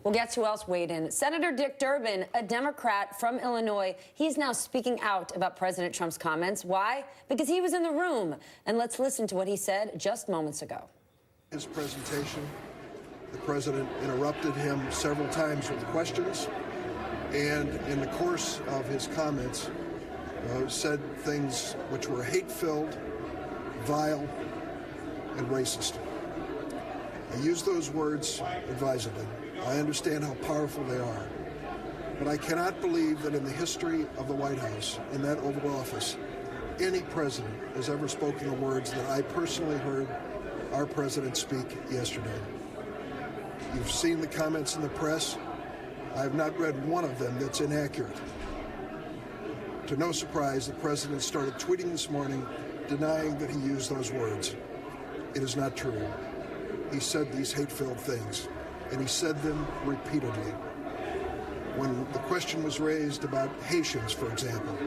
Well, guess who else weighed in? Senator Dick Durbin, a Democrat from Illinois. He's now speaking out about President Trump's comments. Why? Because he was in the room. And let's listen to what he said just moments ago. His presentation, the president interrupted him several times with questions, and in the course of his comments, said things which were hate-filled, vile, and racist. I use those words advisedly. I understand how powerful they are, but I cannot believe that in the history of the White House, in that Oval Office, any president has ever spoken the words that I personally heard our president speak yesterday. You've seen the comments in the press. I have not read one of them that's inaccurate. To no surprise, the president started tweeting this morning denying that he used those words. It is not true. He said these hate-filled things, and he said them repeatedly. When the question was raised about Haitians, for example,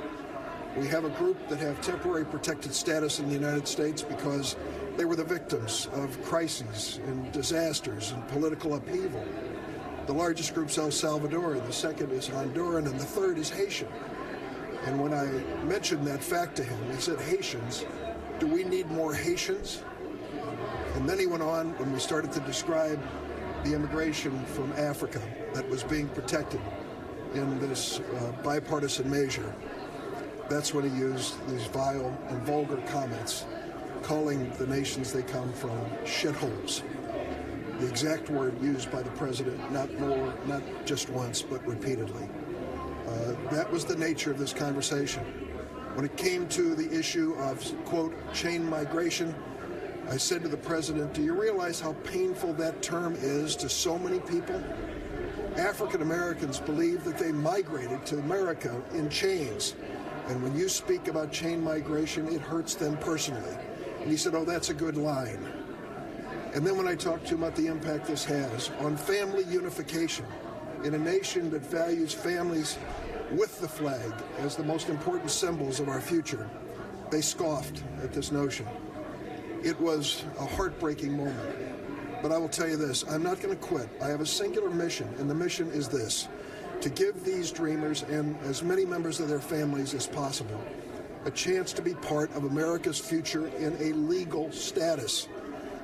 we have a group that have temporary protected status in the United States because they were the victims of crises and disasters and political upheaval. The largest group's El Salvador, the second is Honduran, and the third is Haitian. And when I mentioned that fact to him, he said, Haitians? Do we need more Haitians? And then he went on when we started to describe the immigration from Africa that was being protected in this bipartisan measure. That's when he used these vile and vulgar comments, calling the nations they come from shitholes. The exact word used by the president, not just once, but repeatedly. That was the nature of this conversation. When it came to the issue of, quote, chain migration, I said to the president, do you realize how painful that term is to so many people? African Americans believe that they migrated to America in chains. And when you speak about chain migration, it hurts them personally. And he said, oh, that's a good line. And then when I talked to him about the impact this has on family unification in a nation that values families with the flag as the most important symbols of our future, they scoffed at this notion. It was a heartbreaking moment. But I will tell you this, I'm not going to quit. I have a singular mission, and the mission is this: to give these dreamers and as many members of their families as possible a chance to be part of America's future in a legal status.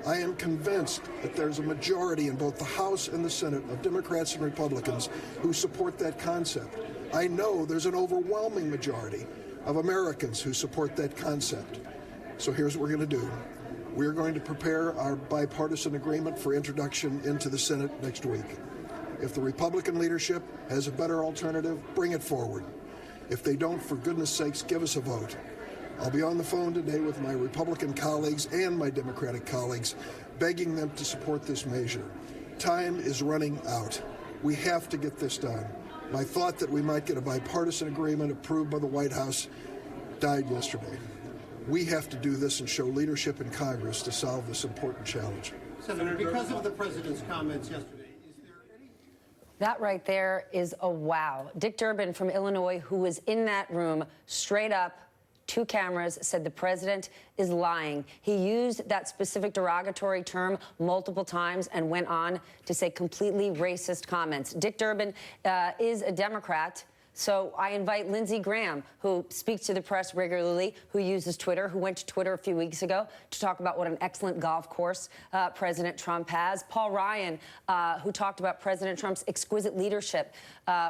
I am convinced that there's a majority in both the House and the Senate of Democrats and Republicans who support that concept. I know there's an overwhelming majority of Americans who support that concept. So here's what we're going to do. We're going to prepare our bipartisan agreement for introduction into the Senate next week. If the Republican leadership has a better alternative, bring it forward. If they don't, for goodness sakes, give us a vote. I'll be on the phone today with my Republican colleagues and my Democratic colleagues, begging them to support this measure. Time is running out. We have to get this done. My thought that we might get a bipartisan agreement approved by the White House died yesterday. We have to do this and show leadership in Congress to solve this important challenge. Senator, because of the president's comments yesterday, is there any... That right there is a wow. Dick Durbin from Illinois, who was in that room, straight up, 2 cameras, said the president is lying. He used that specific derogatory term multiple times and went on to say completely racist comments. Dick Durbin is a Democrat. So I invite Lindsey Graham, who speaks to the press regularly, who uses Twitter, who went to Twitter a few weeks ago to talk about what an excellent golf course President Trump has. Paul Ryan, who talked about President Trump's exquisite leadership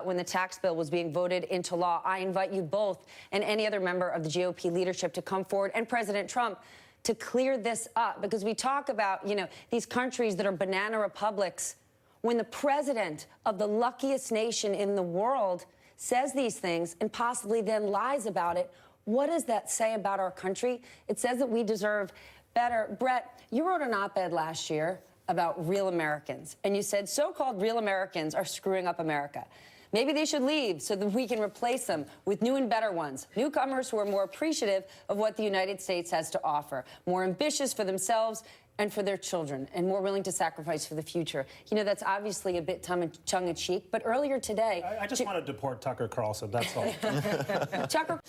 when the tax bill was being voted into law. I invite you both and any other member of the GOP leadership to come forward, and President Trump, to clear this up, because we talk about, these countries that are banana republics. When the president of the luckiest nation in the world says these things and possibly then lies about it, what does that say about our country? It says that we deserve better. Brett, you wrote an op-ed last year about real Americans, and you said so-called real Americans are screwing up America. Maybe they should leave so that we can replace them with new and better ones, newcomers who are more appreciative of what the United States has to offer, more ambitious for themselves and for their children, and more willing to sacrifice for the future. That's obviously a bit tongue-in-cheek, but earlier today... I just want to deport Tucker Carlson, that's all. Tucker...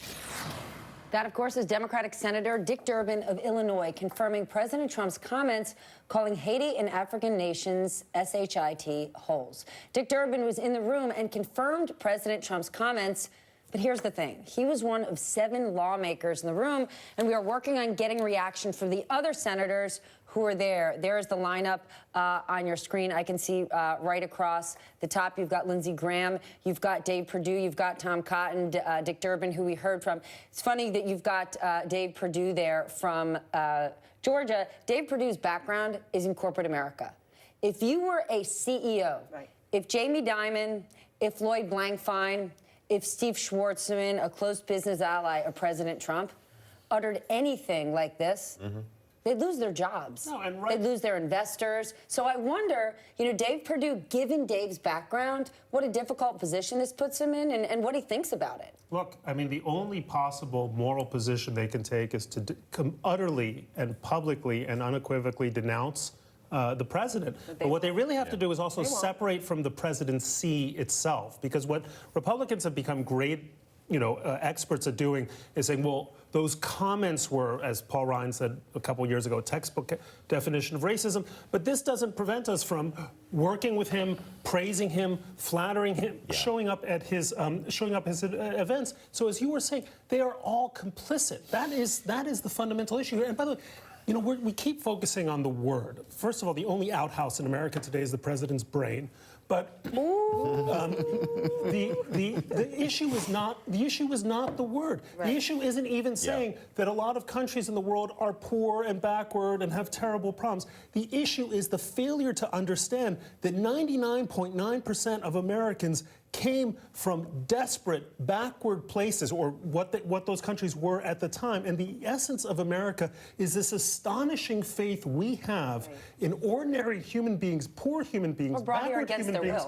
That, of course, is Democratic Senator Dick Durbin of Illinois confirming President Trump's comments calling Haiti and African nations SHITHOLEs. Dick Durbin was in the room and confirmed President Trump's comments. But here's the thing. He was one of 7 lawmakers in the room, and we are working on getting reaction from the other senators who are there. There is the lineup on your screen. I can see right across the top. You've got Lindsey Graham. You've got Dave Perdue. You've got Tom Cotton, Dick Durbin, who we heard from. It's funny that you've got Dave Perdue there from Georgia. Dave Perdue's background is in corporate America. If you were a CEO, right. If Jamie Dimon, if Lloyd Blankfein, if Steve Schwarzman, a close business ally of President Trump, uttered anything like this, they'd lose their jobs. No, and they'd lose their investors. So I wonder, you know, Dave Perdue, given Dave's background, what a difficult position this puts him in and what he thinks about it. Look, I mean, the only possible moral position they can take is to utterly and publicly and unequivocally denounce the president. But what they really have to do is also separate from the presidency itself, because what Republicans have become great, experts at doing is saying, well, those comments were, as Paul Ryan said a couple years ago, a textbook definition of racism. But this doesn't prevent us from working with him, praising him, flattering him, showing up at his events. So as you were saying, they are all complicit. That is the fundamental issue. And by the way, we keep focusing on the word. First of all, the only outhouse in America today is the president's brain. But the issue is not the word. Right. The issue isn't even saying that a lot of countries in the world are poor and backward and have terrible problems. The issue is the failure to understand that 99.9% of Americans came from desperate, backward places, or what those countries were at the time. And the essence of America is this astonishing faith we have in ordinary human beings, poor human beings, backward human beings.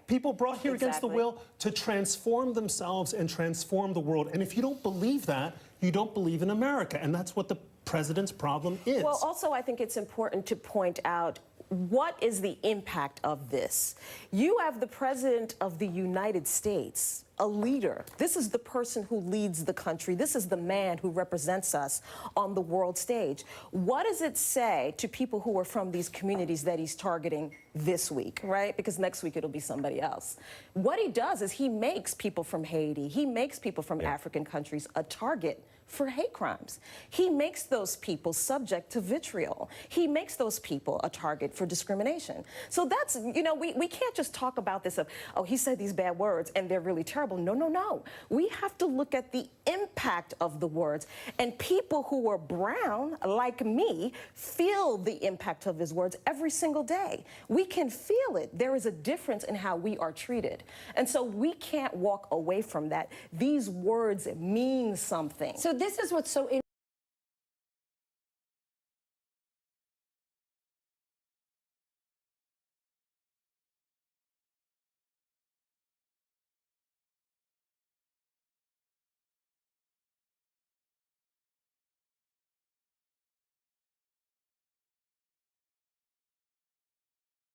People brought here against the will to transform themselves and transform the world. And if you don't believe that, you don't believe in America. And that's what the president's problem is. Well, also, I think it's important to point out what is the impact of this? You have the President of the United States, a leader. This is the person who leads the country. This is the man who represents us on the world stage. What does it say to people who are from these communities that he's targeting this week, right? Because next week it'll be somebody else. What he does is he makes people from Haiti, he makes people from African countries a target for hate crimes. He makes those people subject to vitriol. He makes those people a target for discrimination. So that's, we can't just talk about this of, oh, he said these bad words and they're really terrible. No, no, no. We have to look at the impact of the words. And people who are brown, like me, feel the impact of his words every single day. We can feel it. There is a difference in how we are treated. And so we can't walk away from that. These words mean something. So this is what's so